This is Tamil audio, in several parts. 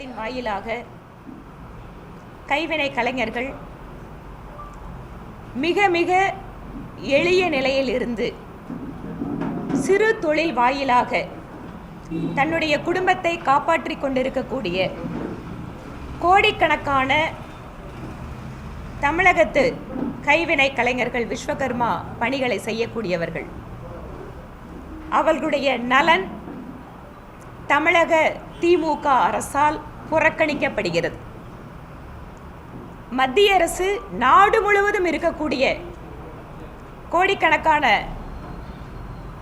திட்டத்தின் வாயிலாக கைவினை கலைஞர்கள் மிக மிக எளிய நிலையில் இருந்து சிறு தொழில் வாயிலாக தன்னுடைய குடும்பத்தை காப்பாற்றிக் கொண்டிருக்கக்கூடிய கோடிக்கணக்கான தமிழகத்து கைவினை கலைஞர்கள், விஸ்வகர்மா பணிகளை செய்யக்கூடியவர்கள், அவர்களுடைய நலன் தமிழக திமுக அரசால் புறக்கணிக்கப்படுகிறது. மத்திய அரசு நாடு முழுவதும் இருக்கக்கூடிய கோடிக்கணக்கான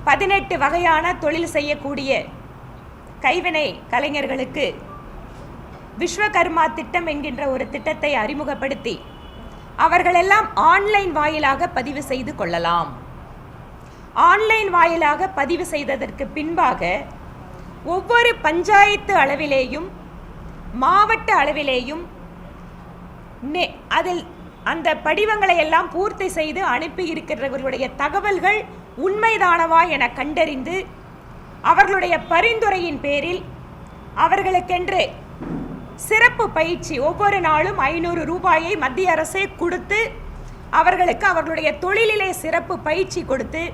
18 வகையான தொழில் செய்யக்கூடிய கைவினை கலைஞர்களுக்கு விஸ்வகர்மா திட்டம் என்கின்ற ஒரு திட்டத்தை அறிமுகப்படுத்தி அவர்களெல்லாம் ஆன்லைன் வாயிலாக பதிவு செய்து கொள்ளலாம். ஆன்லைன் வாயிலாக பதிவு செய்ததற்கு பின்பாக ஒவ்வொரு பஞ்சாயத்து அளவிலேயும் மாவட்ட அளவிலேயும் அதில் அந்த படிவங்களை எல்லாம் பூர்த்தி செய்து அனுப்பி இருக்கிறவர்களுடைய தகவல்கள் உண்மைதானவா என கண்டறிந்து அவர்களுடைய பரிந்துரையின் பேரில் அவர்களுக்கென்று சிறப்பு பயிற்சி ஒவ்வொரு நாளும் 500 ரூபாயை மத்திய அரசே கொடுத்து அவர்களுக்கு அவர்களுடைய தொழிலிலே சிறப்பு பயிற்சி கொடுத்து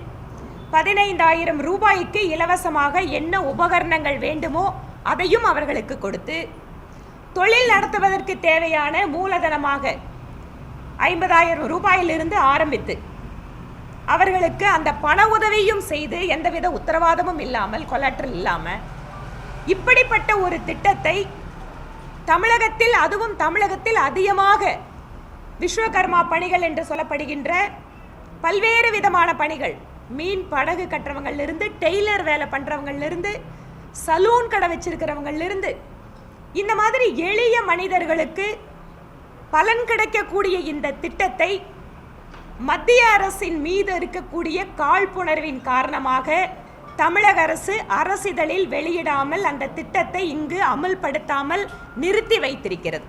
15,000 ரூபாய்க்கு இலவசமாக என்ன உபகரணங்கள் வேண்டுமோ அதையும் அவர்களுக்கு கொடுத்து தொழில் நடத்துவதற்கு தேவையான மூலதனமாக 50,000 ரூபாயிலிருந்து ஆரம்பித்து அவர்களுக்கு அந்த பண உதவியும் செய்து எந்தவித உத்தரவாதமும் இல்லாமல், கொலாட்ரல் இல்லாமல், இப்படிப்பட்ட ஒரு திட்டத்தை தமிழகத்தில், அதுவும் தமிழகத்தில் அதிகமாக விஸ்வகர்மா பணிகள் என்று சொல்லப்படுகின்ற பல்வேறு விதமான பணிகள், மீன் படகு கட்டுறவங்களிலிருந்து, டெய்லர் வேலை பண்ணுறவங்களிலிருந்து, சலூன் கடை வச்சிருக்கிறவங்களிலிருந்து, இந்த மாதிரி எளிய மனிதர்களுக்கு பலன் கிடைக்கக்கூடிய இந்த திட்டத்தை மத்திய அரசின் மீது இருக்கக்கூடிய காழ்ப்புணர்வின் காரணமாக தமிழக அரசு அரசிதழில் வெளியிடாமல் அந்த திட்டத்தை இங்கு அமல்படுத்தாமல் நிறுத்தி வைத்திருக்கிறது.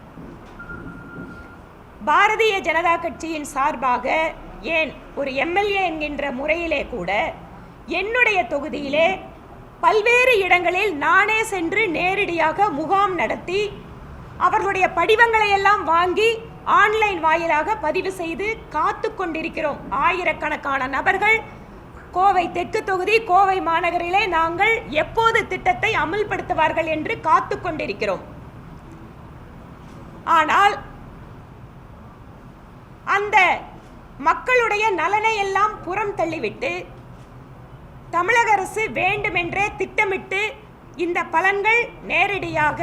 பாரதிய ஜனதா கட்சியின் சார்பாக ஏன் ஒரு எம்எல்ஏ என்கின்ற முறையிலே கூட என்னுடைய தொகுதியிலே பல்வேறு இடங்களில் நானே சென்று நேரடியாக முகாம் நடத்தி அவர்களுடைய படிவங்களை எல்லாம் வாங்கி ஆன்லைன் வாயிலாக பதிவு செய்து காத்து கொண்டிருக்கிறோம். ஆயிரக்கணக்கான நபர்கள் கோவை தெற்கு தொகுதி, கோவை மாநகரிலே நாங்கள் எப்போது திட்டத்தை அமல்படுத்துவார்கள் என்று காத்து கொண்டிருக்கிறோம். ஆனால் அந்த மக்களுடைய நலனை எல்லாம் புறம் தள்ளிவிட்டு தமிழக அரசு வேண்டுமென்றே திட்டமிட்டு இந்த பலன்கள் நேரடியாக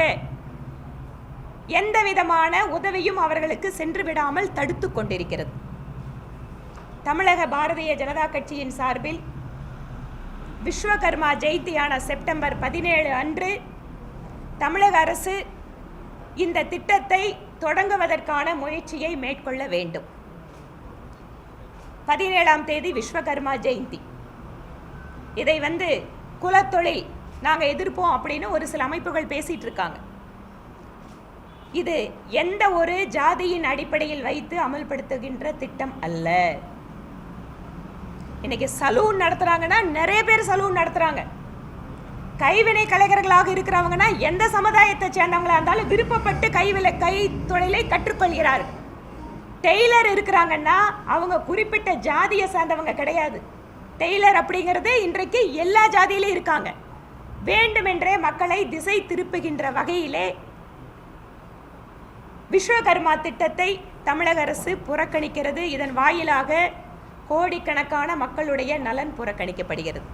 எந்த விதமான உதவியும் அவர்களுக்கு சென்று விடாமல் தடுத்து கொண்டிருக்கிறது. தமிழக பாரதிய ஜனதா கட்சியின் சார்பில் விஸ்வகர்மா ஜெயந்தியான செப்டம்பர் 17 அன்று தமிழக அரசு இந்த திட்டத்தை தொடங்குவதற்கான முயற்சியை மேற்கொள்ள வேண்டும். 17ஆம் தேதி விஸ்வகர்மா ஜெயந்தி. இதை குலத்தொழில் நாங்கள் எதிர்ப்போம் அப்படின்னு ஒரு சில அமைப்புகள் பேசிட்டு இருக்காங்க. இது எந்த ஒரு ஜாதியின் அடிப்படையில் வைத்து அமல்படுத்துகின்ற திட்டம் அல்ல. இன்னைக்கு சலூன் நடத்துறாங்கன்னா நிறைய பேர் சலூன் நடத்துறாங்க. கைவினை கலைஞர்களாக இருக்கிறவங்கன்னா எந்த சமுதாயத்தை சேர்ந்தவங்களா இருந்தாலும் விருப்பப்பட்டு கை தொழிலை கற்றுக்கொள்கிறார்கள். டெய்லர் இருக்கிறாங்கன்னா அவங்க குறிப்பிட்ட ஜாதியை சார்ந்தவங்க கிடையாது. டெய்லர் அப்படிங்கிறது இன்றைக்கு எல்லா ஜாதியிலும் இருக்காங்க. வேண்டுமென்றே மக்களை திசை திருப்புகின்ற வகையிலே விஸ்வகர்மா திட்டத்தை தமிழக அரசு புறக்கணிக்கிறது. இதன் வாயிலாக கோடிக்கணக்கான மக்களுடைய நலன் புறக்கணிக்கப்படுகிறது.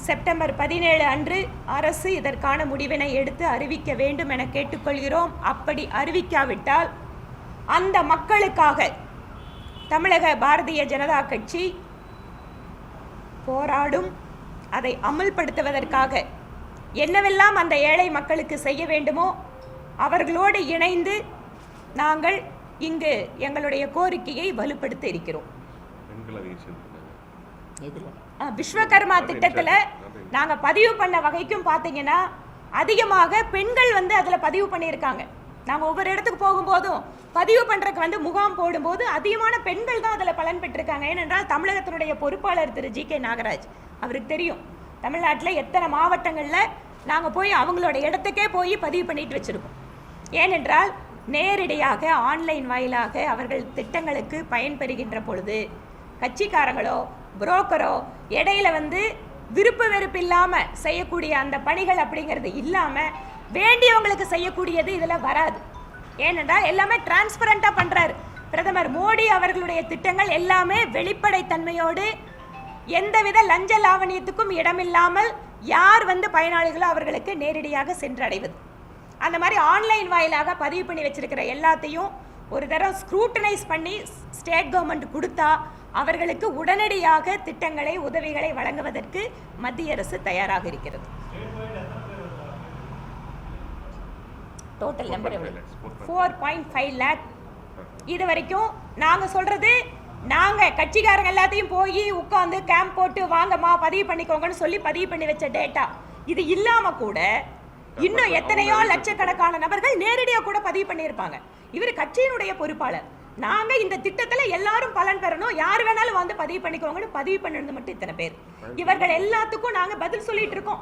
செப்டம்பர் 17 அன்று அரசு இதற்கான முடிவினை எடுத்து அறிவிக்க வேண்டும் என கேட்டுக்கொள்கிறோம். அப்படி அறிவிக்காவிட்டால் அந்த மக்களுக்காக தமிழக பாரதிய ஜனதா கட்சி போராடும். அதை அமல்படுத்துவதற்காக என்னவெல்லாம் அந்த ஏழை மக்களுக்கு செய்ய வேண்டுமோ அவர்களோடு இணைந்து நாங்கள் இங்கு எங்களுடைய கோரிக்கையை வலுப்படுத்த இருக்கிறோம். விஸ்வகர்மா திட்டத்தில் நாங்கள் பதிவு பண்ண வகைக்கும் பார்த்தீங்கன்னா அதிகமாக பெண்கள் அதில் பதிவு பண்ணியிருக்காங்க. நாங்கள் ஒவ்வொரு இடத்துக்கு போகும்போதும் பதிவு பண்ணுறதுக்கு முகாம் போடும்போது அதிகமான பெண்கள் தான் அதில் பலன் பெற்றிருக்காங்க. ஏனென்றால் தமிழகத்தினுடைய பொறுப்பாளர் திரு ஜி.கே. நாகராஜ் அவருக்கு தெரியும் தமிழ்நாட்டில் எத்தனை மாவட்டங்களில் நாங்கள் போய் அவங்களோட இடத்துக்கே போய் பதிவு பண்ணிட்டு வச்சுருக்கோம். ஏனென்றால் நேரடியாக ஆன்லைன் வாயிலாக அவர்கள் திட்டங்களுக்கு பயன்பெறுகின்ற பொழுது கட்சிக்காரங்களோ புரோக்கரோ இடையில விருப்பு வெறுப்பு இல்லாமல் செய்யக்கூடிய அந்த பணிகள் அப்படிங்கிறது இல்லாமல் வேண்டியவங்களுக்கு செய்யக்கூடியது இதில் வராது. ஏனென்றால் எல்லாமே டிரான்ஸ்பரண்டாக பண்ணுறாரு பிரதமர் மோடி. அவர்களுடைய திட்டங்கள் எல்லாமே வெளிப்படைத்தன்மையோடு எந்தவித லஞ்ச லாவணியத்துக்கும் இடமில்லாமல் யார் பயனாளிகளோ அவர்களுக்கு நேரடியாக சென்றடைவது. அந்த மாதிரி ஆன்லைன் வாயிலாக பதிவு பண்ணி வச்சிருக்கிற எல்லாத்தையும் ஒரு தடவை ஸ்க்ரூட்டனைஸ் பண்ணி ஸ்டேட் கவர்மெண்ட் கொடுத்தா அவர்களுக்கு உடனடியாக திட்டங்களை உதவிகளை வழங்குவதற்கு மத்திய அரசு தயாராக இருக்கிறது. Total number 4.5 lakh. இது வரைக்கும் நாங்கள் சொல்றது, நாங்கள் கட்சிக்காரங்க எல்லாத்தையும் போய் உட்காந்து கேம்ப் போட்டு வாங்கம்மா பதிவு பண்ணிக்கோங்கன்னு சொல்லி பதிவு பண்ணி வச்ச டேட்டா. இது இல்லாம கூட இன்னும் எத்தனையோ லட்சக்கணக்கான நபர்கள் நேரடியாக கூட பதிவு பண்ணியிருப்பாங்க. இவர் கட்சியினுடைய பொறுப்பாளர். நாங்க இந்த திட்டத்துல எல்லாரும் பலன் பெறணும், யார் வேணாலும் பதிவு பண்ணிக்கோங்கன்னு பதிவு பண்ணது மட்டும் இத்தனை பேர். இவர்கள் எல்லாத்துக்கும் நாங்க பதில் சொல்லிட்டு இருக்கோம்.